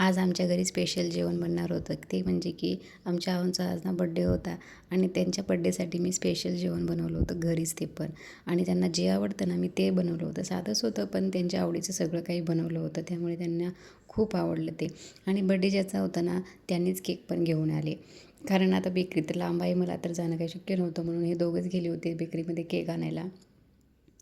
आज आमच्या घरी स्पेशल जेवण बनणार होतं. ते म्हणजे की आमच्या आऊंचा आज ना बड्डे होता आणि त्यांच्या बड्डेसाठी मी स्पेशल जेवण बनवलं होतं घरीच ते पण. आणि त्यांना जे आवडतं ना मी ते बनवलं होतं. साधंच होतं पण त्यांच्या आवडीचं सगळं काही बनवलं होतं. त्यामुळे त्यांना खूप आवडलं ते. आणि बड्डे ज्याचा होता ना त्यांनीच केक पण घेऊन आले. कारण आता बेकरी तर लांब आहे, मला तर जाणं काही शक्य नव्हतं, म्हणून हे दोघंच गेले होते बेकरीमध्ये केक आणायला.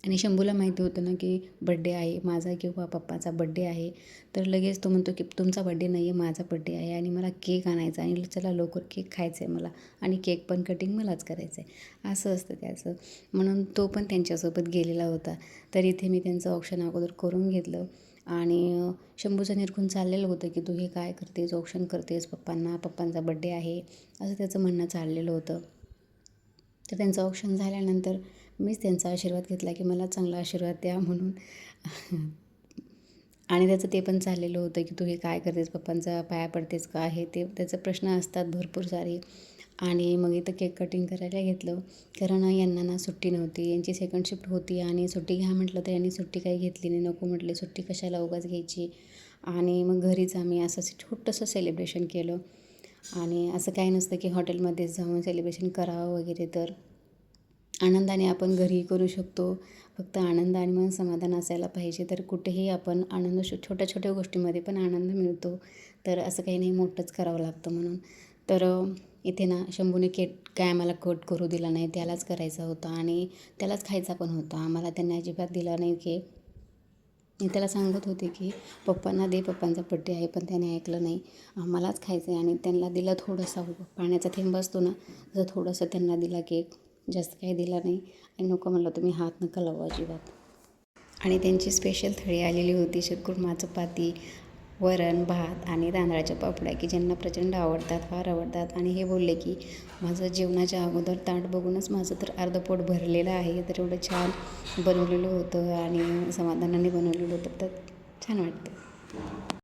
आणि शंभूला माहिती होतं ना की बड्डे आहे माझा किंवा पप्पाचा बड्डे आहे, तर लगेच तो म्हणतो की तुमचा बड्डे नाही आहे, माझा बड्डे आहे आणि मला केक आणायचा आणि चला लवकर केक खायचं आहे मला आणि केक पण कटिंग मलाच करायचं आहे, असं असतं त्याचं. म्हणून तो पण त्यांच्यासोबत गेलेला होता. तर इथे मी त्यांचं औक्षण अगोदर करून घेतलं आणि शंभूचं निरखून चाललेलं होतं की तू हे काय करतेस, औक्षण करतेस पप्पांना, पप्पांचा बड्डे आहे, असं त्याचं म्हणणं चाललेलं होतं. तर त्यांचं औक्षण झाल्यानंतर मीच त्यांचा आशीर्वाद घेतला की मला चांगला आशीर्वाद द्या म्हणून. आणि त्याचं ते पण चाललेलं होतं की तू हे काय करतेस, पप्पांचा पाया पडतेस का, हे ते त्याचे प्रश्न असतात भरपूर सारे. आणि मग इथं केक कटिंग करायला घेतलं, कारण यांना ना सुट्टी नव्हती, यांची सेकंड शिफ्ट होती आणि सुट्टी घ्या म्हटलं तर यांनी सुट्टी काही घेतली नाही, नको म्हटले सुट्टी कशाला उगाच घ्यायची. आणि मग घरीच आम्ही असं छोटंसं सेलिब्रेशन केलं. आणि असं काही नसतं की हॉटेलमध्येच जाऊन सेलिब्रेशन करावं वगैरे, तर आनंदाने आपण घरीही करू शकतो. फक्त आनंद आणि मन समाधान असायला पाहिजे, तर कुठेही आपण आनंद छोट्या छोट्या गोष्टीमध्ये पण आनंद मिळतो. तर असं काही नाही मोठंच करावं लागतं म्हणून. तर इथे ना शंभूने केक काय आम्हाला कट करू दिला नाही, त्यालाच करायचा होता आणि त्यालाच खायचा पण होता. आम्हाला त्यांनी अजिबात दिला नाही केक. मी त्याला सांगत होते की पप्पांना दे, पप्पांचा बड्डे आहे, पण त्याने ऐकलं नाही. मलाच खायचं आहे आणि त्यांना दिला थोडासा पाण्याचा थेंब असतो ना, तसं थोडंसं त्यांना दिला केक, जास्त काही दिला नाही. आणि नको म्हणलं तुम्ही हात नका लावू अजिबात. आणि त्यांची स्पेशल थाळी आलेली होती, शीरखुर्मा, चपाती, वरण भात आणि तांदळाच्या पापड्या, की ज्यांना प्रचंड आवडतात, फार आवडतात. आणि हे बोलले की माझं जेवणाच्या अगोदर ताट बघूनच माझं तर अर्धं पोट भरलेलं आहे, तर एवढं छान बनवलेलं होतं आणि समाधानाने बनवलेलं होतं, तर छान वाटतं.